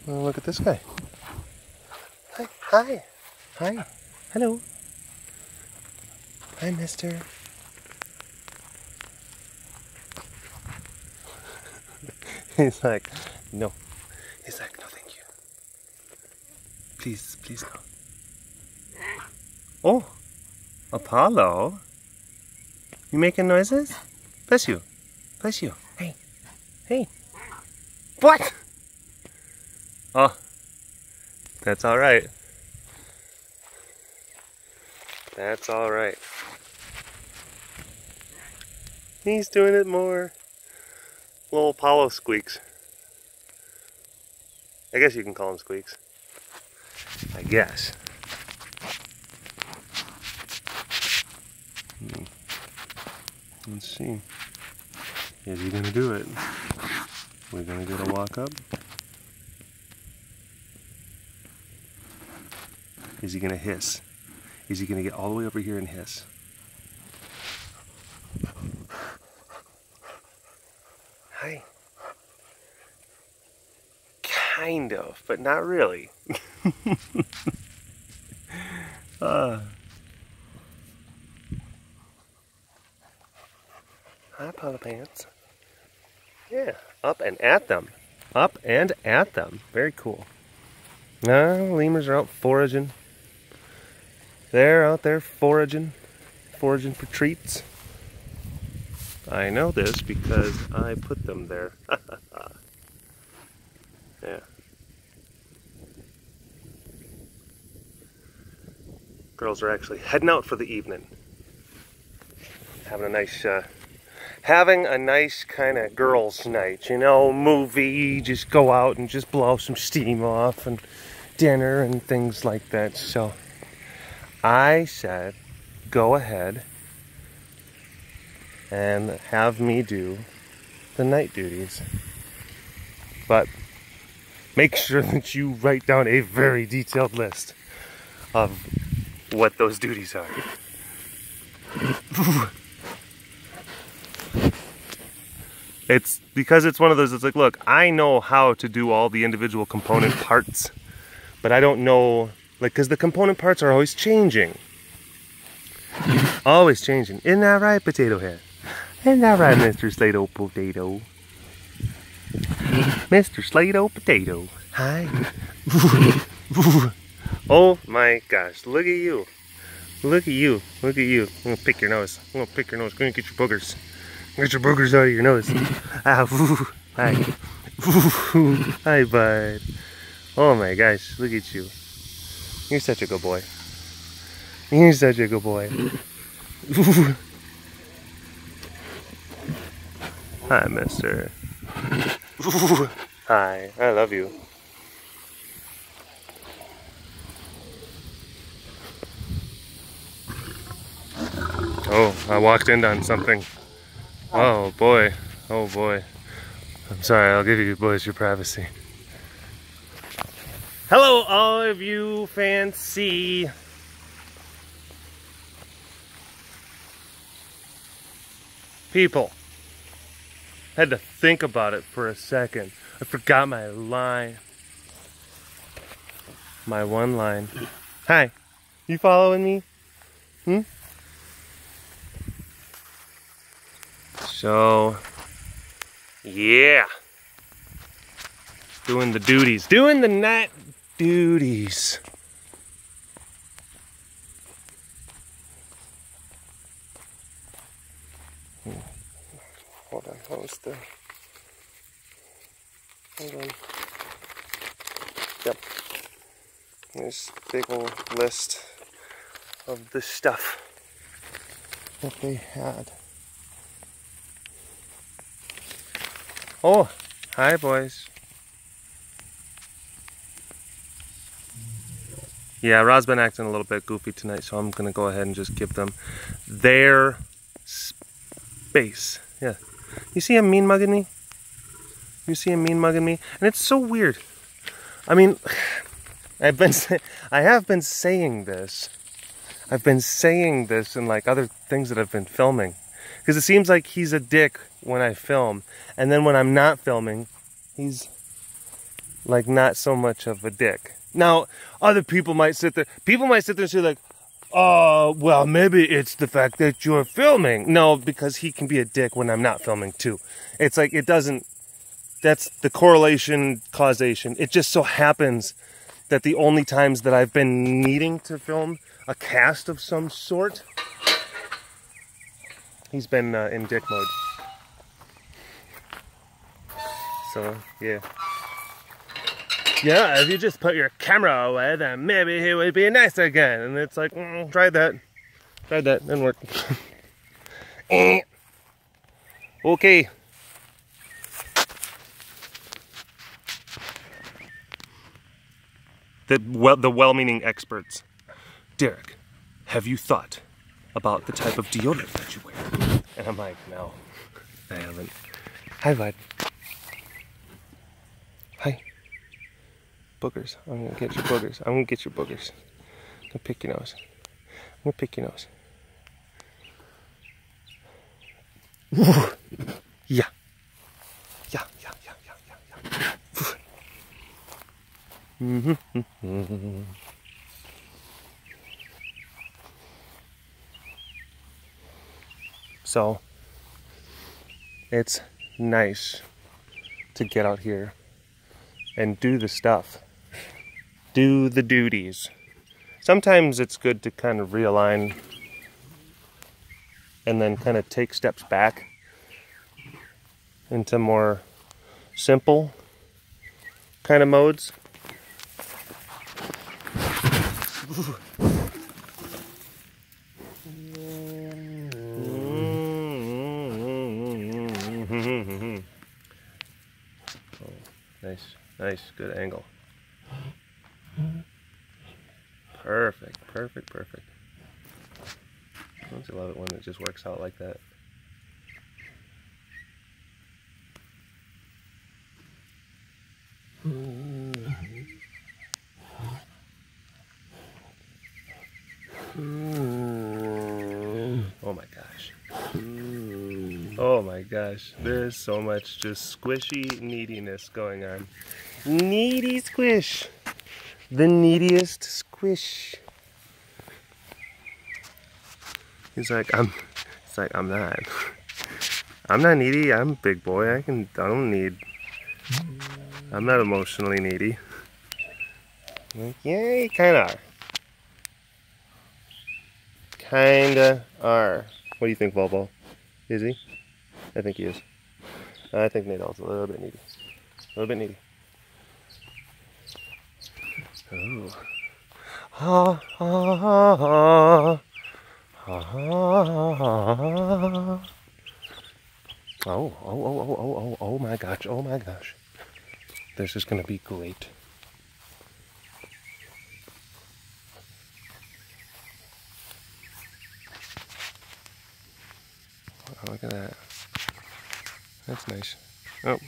Well, look at this guy. Hi. Hi. Hi. Hello. Hi, mister. He's like, no. He's like, no, thank you. Please, please no. Oh, Apollo. You making noises? Bless you. Bless you. Hey. Hey. What? Oh, that's all right. That's all right. He's doing it more. Little Apollo squeaks. I guess you can call them squeaks. I guess. Let's see. Is he gonna do it? We're gonna get a walk up. Is he gonna hiss? Is he gonna get all the way over here and hiss? Hi. Kind of, but not really. Hi, Polo Pants. Yeah, up and at them. Up and at them. Very cool. Lemurs are out foraging. They're out there foraging for treats. I know this because I put them there. Yeah. Girls are actually heading out for the evening. Having a nice kind of girls' night, you know, movie, just go out and just blow some steam off, and dinner and things like that. So I said, go ahead and have me do the night duties. But make sure that you write down a very detailed list of what those duties are. It's because it's one of those, it's like, look, I know how to do all the individual component parts, but I don't know, like, because the component parts are always changing. Always changing. Isn't that right, Potato Head? Isn't that right, Mr. Slate-O Potato? Mr. Slate-O Potato. Hi. Oh my gosh, look at you. Look at you. Look at you. I'm going to pick your nose. I'm going to pick your nose. I'm going to get your boogers. Get your boogers out of your nose. Ah, woo. Hi. Woo. Hi, bud. Oh my gosh, look at you. You're such a good boy. You're such a good boy. Hi, mister. Hi, I love you. Oh, I walked in on something. Oh boy, oh boy. I'm sorry, I'll give you boys your privacy. Hello all of you fancy people. Had to think about it for a second. I forgot my line. My one line. Hi, you following me? Hmm? So, yeah. Doing the duties. Doing the night duties. Hold on, what was the... Hold on. Yep. There's a big old list of the stuff that they had. Oh, hi boys. Yeah, Rod's been acting a little bit goofy tonight, so I'm going to go ahead and just give them their space. Yeah. You see him mean mugging me? You see him mean mugging me? And it's so weird. I mean, I have been saying this. I've been saying this in like other things that I've been filming. Because it seems like he's a dick when I film. And then when I'm not filming, he's like not so much of a dick. Now, other people might sit there and say like, oh, well, maybe it's the fact that you're filming. No, because he can be a dick when I'm not filming too. It's like, it doesn't, that's the correlation, causation. It just so happens that the only times that I've been needing to film a cast of some sort, he's been in dick mode. So, yeah. Yeah, if you just put your camera away, then maybe he would be nice again. And it's like, try that. Tried that, didn't work. Okay. The well-meaning experts. Derek, have you thought about the type of deodorant that you wear? And I'm like, no, I haven't. Hi, bud. Hi. Boogers. I'm gonna get your boogers. I'm gonna get your boogers. I'm gonna pick your nose. I'm gonna pick your nose. Yeah. Yeah. So, it's nice to get out here and do the stuff. Do the duties. Sometimes it's good to kind of realign and then kind of take steps back into more simple kind of modes. Nice, good angle. Perfect. Don't you love it when it just works out like that? Oh my gosh. Oh my gosh. There's so much just squishy neediness going on. Needy squish. The neediest squish. He's like, I'm not. I'm not needy, I'm a big boy. I'm not emotionally needy. Like, yeah, you kinda are. Kinda are. What do you think, Volvo? Is he? I think he is. I think Nadal's a little bit needy. A little bit needy. Oh. Ha ha ha ha. Ha ha ha. Oh my gosh. This is gonna be great. Oh, look at that. That's nice. Oh.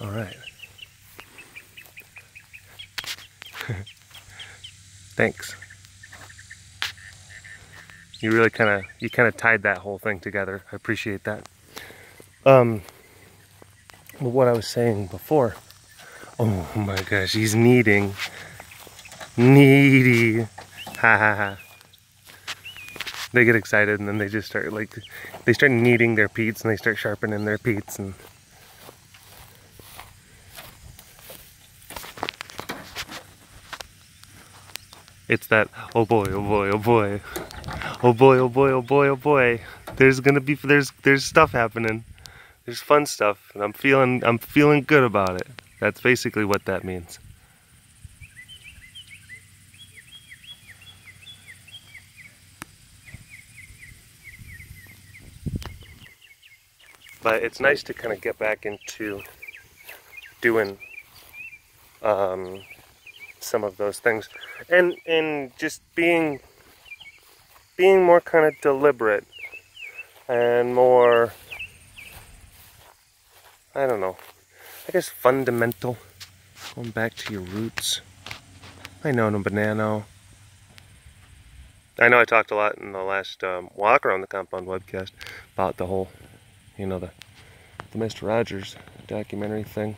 All right. Thanks. You really kind of tied that whole thing together. I appreciate that. But what I was saying before. Oh my gosh, he's needy. Ha ha ha. They get excited and then they just start they start kneading their peats and they start sharpening their peats and. It's that, oh boy. There's stuff happening. There's fun stuff, and I'm feeling good about it. That's basically what that means. But it's nice to kind of get back into doing some of those things, and just being more kind of deliberate and more, I don't know, I guess fundamental, going back to your roots. I know, no banana. I know I talked a lot in the last walk around the compound webcast about the whole, you know, the Mr. Rogers documentary thing.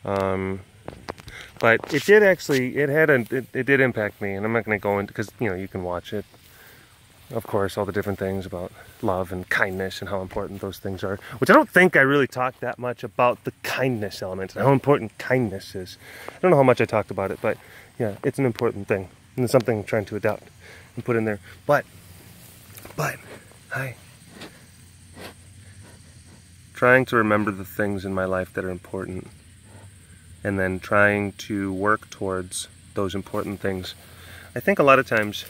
But it did actually, it did impact me, and I'm not going to go into, because, you know, you can watch it. Of course, all the different things about love and kindness and how important those things are, which I don't think I really talked that much about the kindness element and how important kindness is. I don't know how much I talked about it, but yeah, it's an important thing. And it's something I'm trying to adapt and put in there. But, hi. Trying to remember the things in my life that are important, and then trying to work towards those important things. I think a lot of times,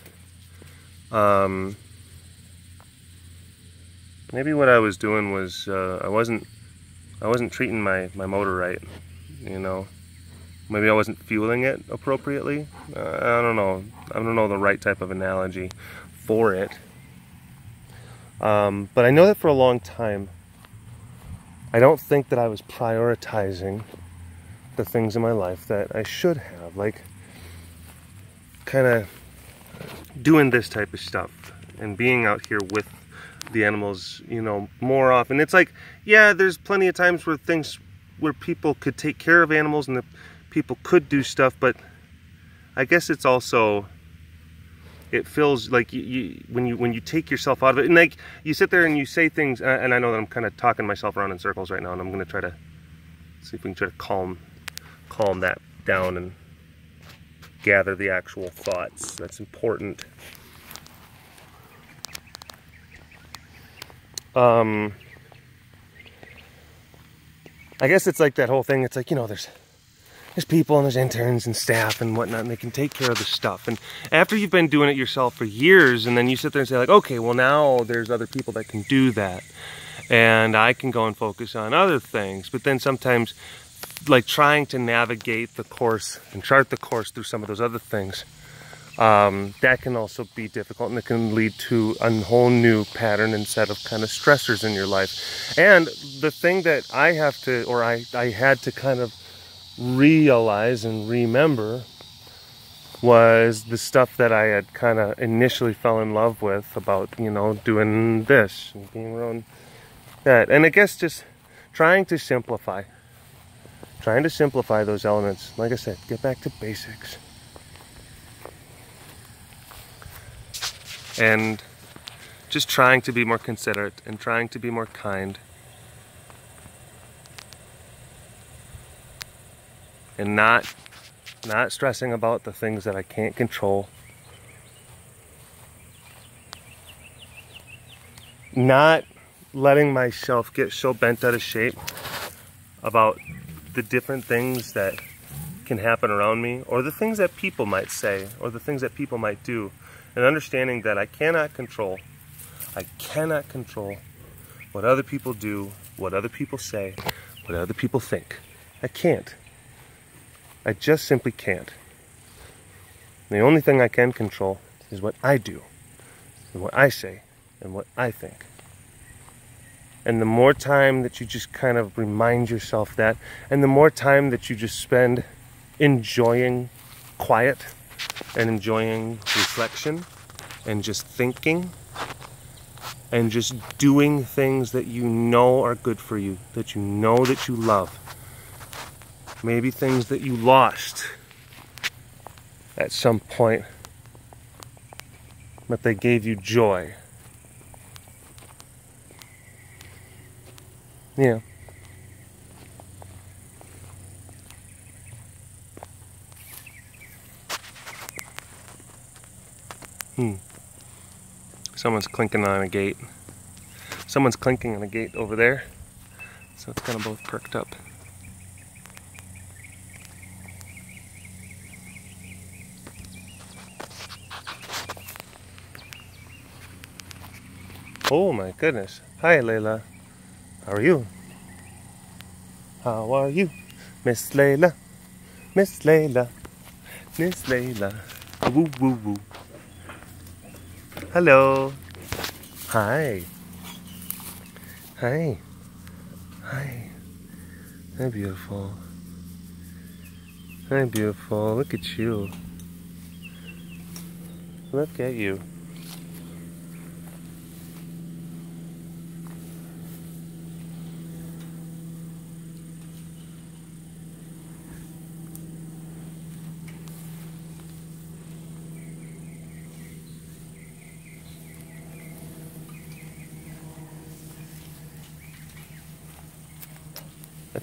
maybe what I was doing was I wasn't treating my motor right, you know. Maybe I wasn't fueling it appropriately. I don't know. I don't know the right type of analogy for it. But I know that for a long time, I don't think that I was prioritizing the things in my life that I should have, like kind of doing this type of stuff and being out here with the animals, you know, more often. It's like, yeah, there's plenty of times where people could take care of animals and the people could do stuff, but I guess it's also, it feels like when you take yourself out of it, and like you sit there and you say things, and I know that I'm kind of talking myself around in circles right now, and I'm going to try to see if we can try to calm that down and gather the actual thoughts. That's important. I guess it's like that whole thing. It's like, you know, there's people and there's interns and staff and whatnot, and they can take care of the stuff. And after you've been doing it yourself for years, and then you sit there and say like, okay, well now there's other people that can do that, and I can go and focus on other things. But then sometimes, like trying to navigate the course and chart the course through some of those other things, that can also be difficult, and it can lead to a whole new pattern and set of kind of stressors in your life. And the thing that I have to, or I had to kind of realize and remember, was the stuff that I had kind of initially fell in love with about, you know, doing this and being around that. And I guess just trying to simplify those elements. Like I said, get back to basics. And just trying to be more considerate and trying to be more kind. And not stressing about the things that I can't control. Not letting myself get so bent out of shape about the different things that can happen around me, or the things that people might say, or the things that people might do. And understanding that I cannot control what other people do, what other people say, what other people think. I can't. I just simply can't. The only thing I can control is what I do, and what I say, and what I think. And the more time that you just kind of remind yourself that, and the more time that you just spend enjoying quiet, and enjoying reflection, and just thinking, and just doing things that you know are good for you, that you know that you love. Maybe things that you lost at some point, but they gave you joy. Yeah. Someone's clinking on a gate. Someone's clinking on a gate over there. So it's kind of both perked up. Oh my goodness. Hi, Layla. How are you? How are you? Miss Layla. Miss Layla. Miss Layla. Woo woo woo. Hello. Hi. Hi. Hi. Hi, beautiful. Hi, beautiful. Look at you. Look at you.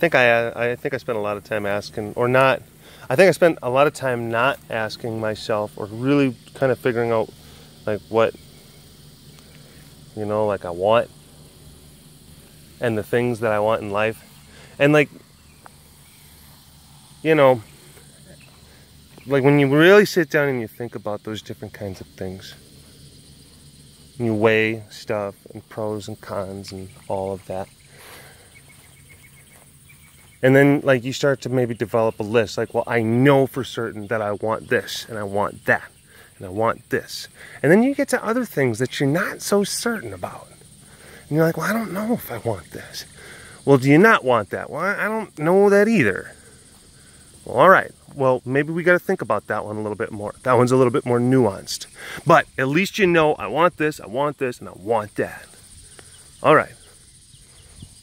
I think I spent a lot of time asking, or not. I think I spent a lot of time not asking myself, or really kind of figuring out, like, what, like I want, and the things that I want in life, and like, like when you really sit down and you think about those different kinds of things, and you weigh stuff and pros and cons and all of that. And then, like, you start to maybe develop a list. Like, well, I know for certain that I want this, and I want that, and I want this. And then you get to other things that you're not so certain about. And you're like, well, I don't know if I want this. Well, do you not want that? Well, I don't know that either. Well, all right. Well, maybe we got to think about that one a little bit more. That one's a little bit more nuanced. But at least you know, I want this, and I want that. All right.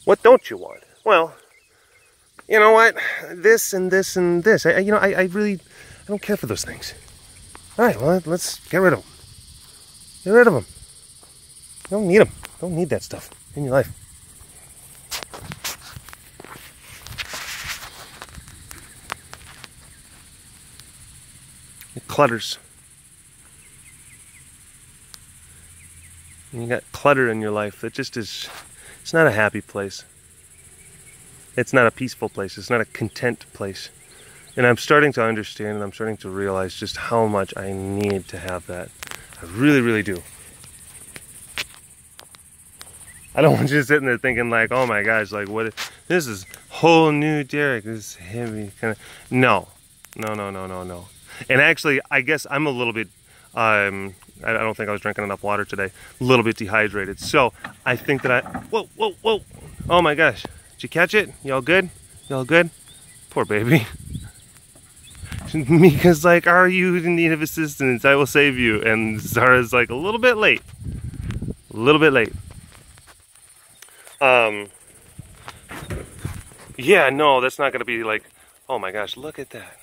What don't you want? Well, you know what? This and this and this. I don't care for those things. All right, well, let's get rid of them. Get rid of them. You don't need them. You don't need that stuff in your life. It clutters. And you got clutter in your life that just is, it's not a happy place. It's not a peaceful place. It's not a content place. And I'm starting to understand, and I'm starting to realize just how much I need to have that. I really, really do. I don't want you sitting there thinking like, oh my gosh, like what? This is whole new Derek. This is heavy kind of. No. And actually, I guess I'm a little bit. I don't think I was drinking enough water today. A little bit dehydrated. So I think that Whoa! Oh my gosh. Did you catch it? Y'all good? Y'all good? Poor baby. Mika's like, are you in need of assistance? I will save you. And Zara's like, a little bit late. A little bit late. Yeah, no, that's not going to be like, oh my gosh, look at that.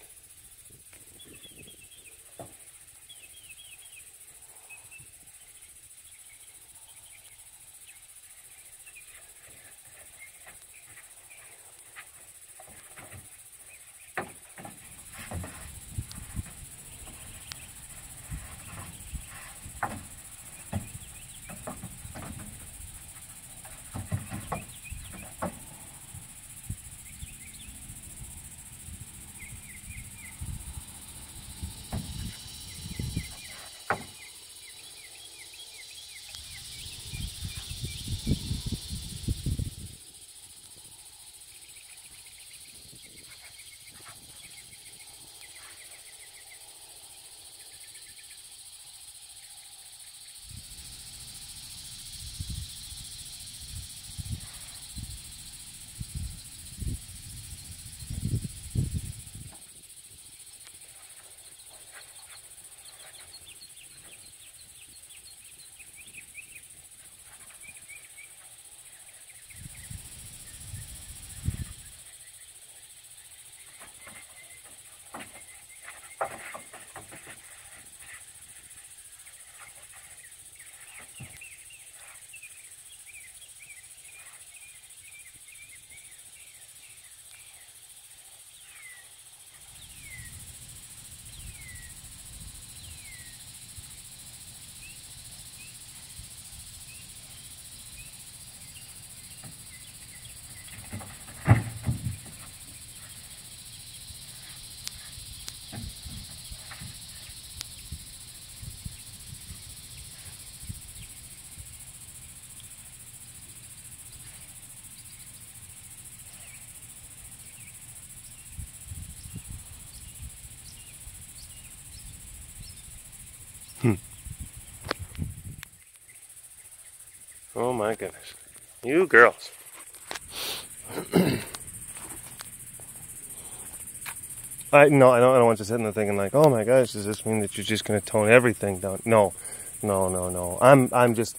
my goodness. You girls. I don't want you sitting there thinking like, oh my gosh, does this mean that you're just going to tone everything down? No. I'm just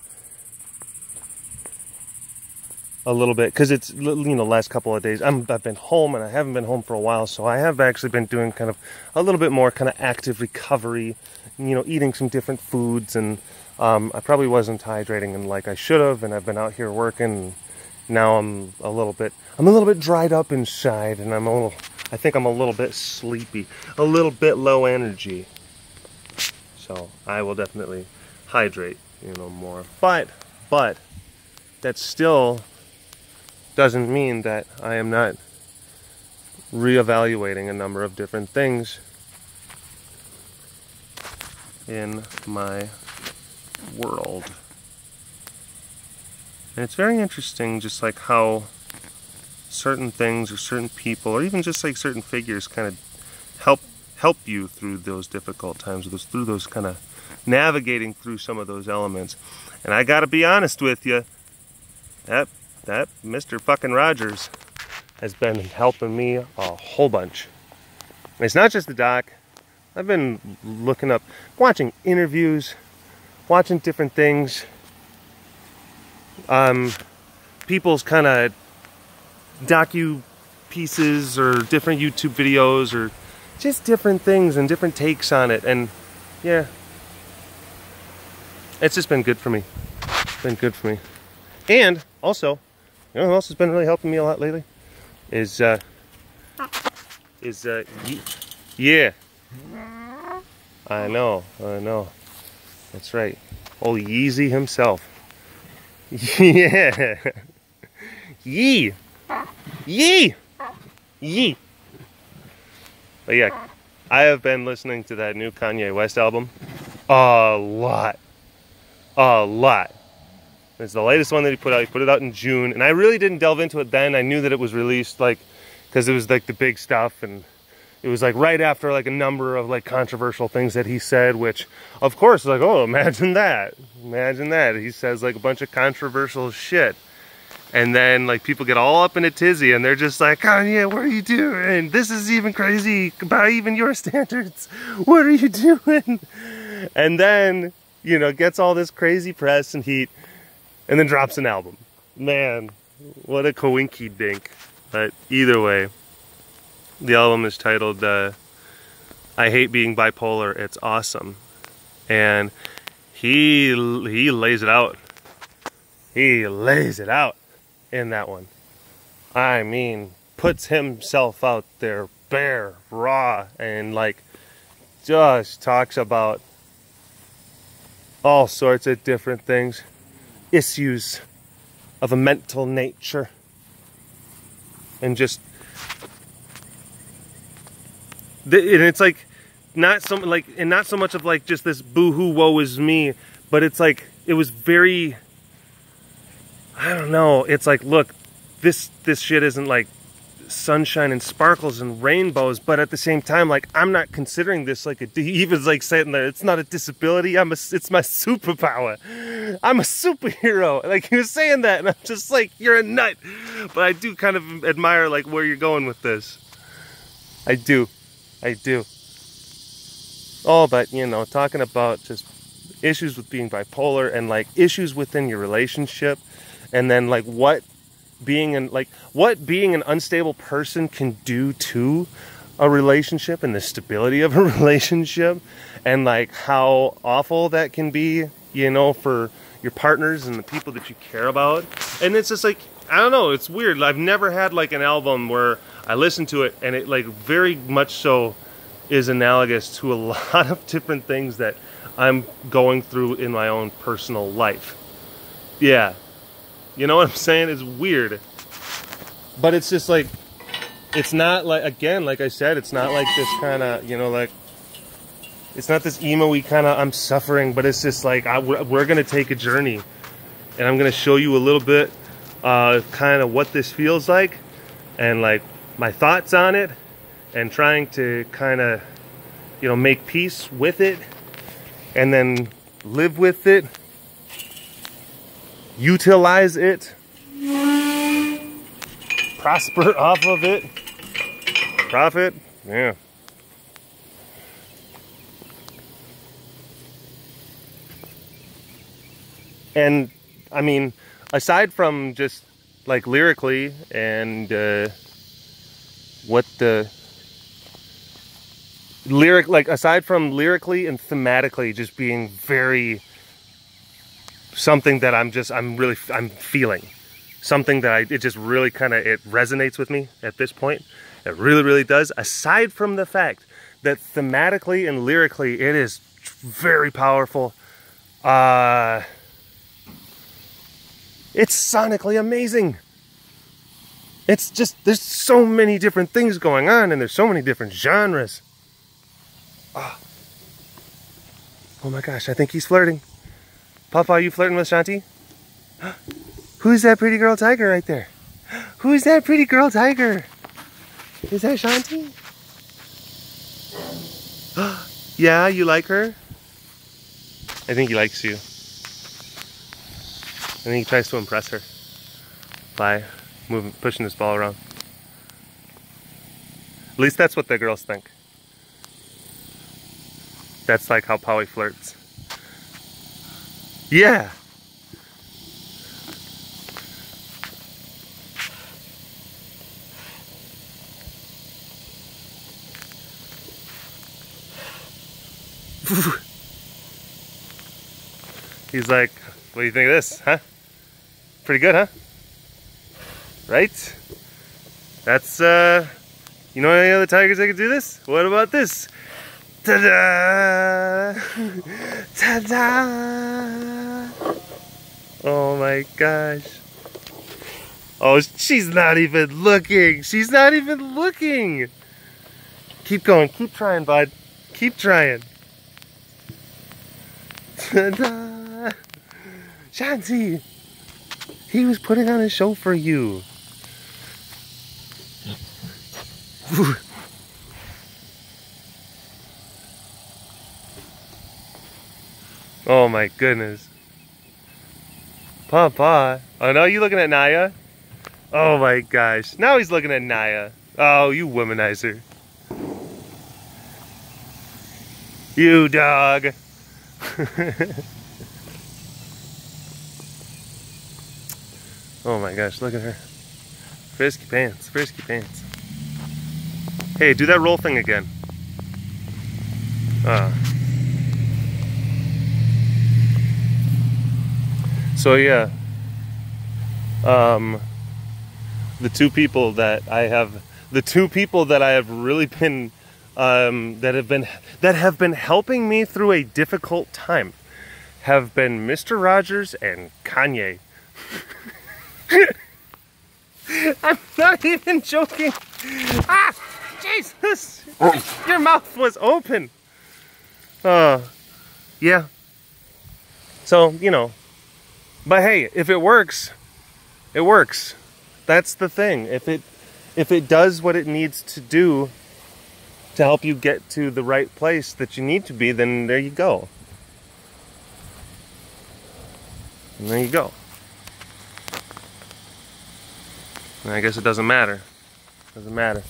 a little bit, because it's, last couple of days I've been home, and I haven't been home for a while, so I have actually been doing kind of a little bit more kind of active recovery, eating some different foods, and I probably wasn't hydrating and like I should have, and I've been out here working, and now I'm a little bit dried up inside, and I think I'm a little bit sleepy, a little bit low energy. So I will definitely hydrate, more. But that still doesn't mean that I am not reevaluating a number of different things in my world. And it's very interesting just like how certain things or certain people or even just like certain figures kind of help you through those difficult times, through those kind of navigating through some of those elements. And I gotta be honest with you, that Mr. fucking Rogers has been helping me a whole bunch. And it's not just the doc. I've been looking up, watching interviews, watching different things. People's kind of docu pieces or different YouTube videos or just different things and different takes on it. And yeah, it's just been good for me. Been good for me. And also, you know who else has been really helping me a lot lately? Yeah. I know. That's right. Old Yeezy himself. Yeah. Yee. But yeah, I have been listening to that new Kanye West album a lot. It's the latest one that he put out. He put it out in June, and I really didn't delve into it then. I knew that it was released, like, because it was like the big stuff, and it was like right after like a number of like controversial things that he said, which of course, like, oh, imagine that. He says like a bunch of controversial shit. And then like people get all up in a tizzy and they're just like, Kanye, what are you doing? This is even crazy by even your standards. What are you doing? And then, gets all this crazy press and heat and then drops an album. Man, what a coinky dink. But either way, the album is titled I Hate Being Bipolar, It's Awesome. And he lays it out. He lays it out in that one. I mean, puts himself out there bare, raw, and like just talks about all sorts of different things, issues of a mental nature, and just and it's like not so much of like just this boo-hoo woe is me, but it's like it was very, I don't know, it's like, look, this shit isn't like sunshine and sparkles and rainbows, but at the same time, like, I'm not considering this like he even like saying that it's not a disability, it's my superpower. I'm a superhero. Like, he was saying that, and I'm just like, you're a nut. But I do kind of admire like where you're going with this. I do. Oh, but talking about just issues with being bipolar and like issues within your relationship, and then like what being an unstable person can do to a relationship and the stability of a relationship, and like how awful that can be, for your partners and the people that you care about. And it's just like, I don't know, it's weird. I've never had like an album where I listen to it and it like very much so is analogous to a lot of different things that I'm going through in my own personal life. Yeah. You know what I'm saying? It's weird. But it's just like, it's not like, again, like I said, it's not like this kind of, like, it's not this emo-y kind of, I'm suffering, but it's just like, we're going to take a journey. And I'm going to show you a little bit kind of what this feels like, and like my thoughts on it, and trying to kind of, make peace with it, and then live with it. utilize it, prosper off of it, profit, yeah. And I mean, aside from just like lyrically and what the lyric, like aside from lyrically and thematically just being very something that I'm feeling, something that it just really kind of, it resonates with me at this point. It really, really does. Aside from the fact that thematically and lyrically, it is very powerful. It's sonically amazing. It's just, there's so many different things going on and there's so many different genres. Oh my gosh, I think he's flirting. Papa, are you flirting with Shanti? Who's that pretty girl tiger right there? Who's that pretty girl tiger? Is that Shanti? Yeah, you like her? I think he likes you. I think he tries to impress her by pushing this ball around. At least that's what the girls think. That's like how Polly flirts. Yeah. He's like, what do you think of this, huh? Pretty good, huh? Right? That's, you know any other tigers that could do this? What about this? Ta-da! Ta-da! Oh my gosh. Oh, she's not even looking. She's not even looking. Keep going. Keep trying, bud. Keep trying. Ta-da! Shanti! He was putting on a show for you. Oh my goodness. Papa. Oh, now you looking at Naya? Oh my gosh. Now he's looking at Naya. Oh, you womanizer. You dog. Oh my gosh, look at her. Frisky pants, frisky pants. Hey, do that roll thing again. So yeah, the two people that I have really been, that have been helping me through a difficult time have been Mr. Rogers and Kanye. I'm not even joking. Ah, Jesus! Your mouth was open. Yeah. So, you know. But hey, if it works, it works. That's the thing. If it does what it needs to do to help you get to the right place that you need to be, then there you go. And there you go. And I guess it doesn't matter. Doesn't matter.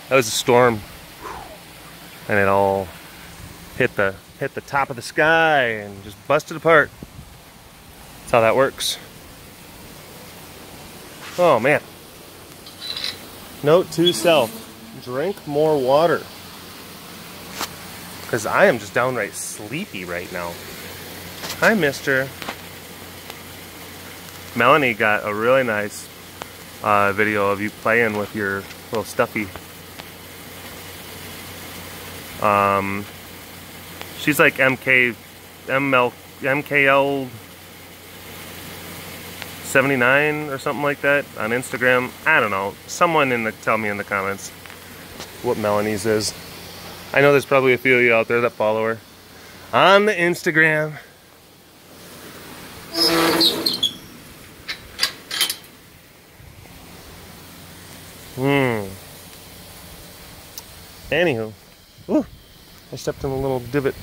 That was a storm, and it all hit the top of the sky and just busted apart. That's how that works. Oh man. Note to self: drink more water, because I am just downright sleepy right now. Hi, mister. Melanie got a really nice video of you playing with your little stuffy. She's like MKL 79 or something like that on Instagram. I don't know. Someone tell me in the comments what Melanie's is. I know there's probably a few of you out there that follow her on the Instagram. Anywho, ooh, I stepped in a little divot.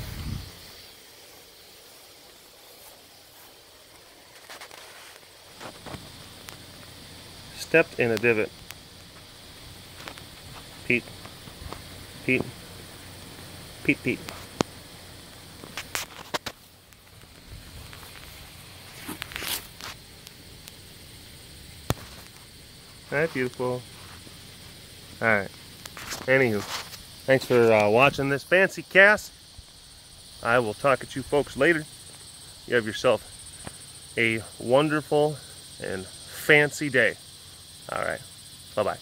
stepped in a divot. Pete. Pete. Pete, Pete. Alright, beautiful. Alright. Anywho, thanks for watching this fancy cast. I will talk at you folks later. You have yourself a wonderful and fancy day. Alright. Bye-bye.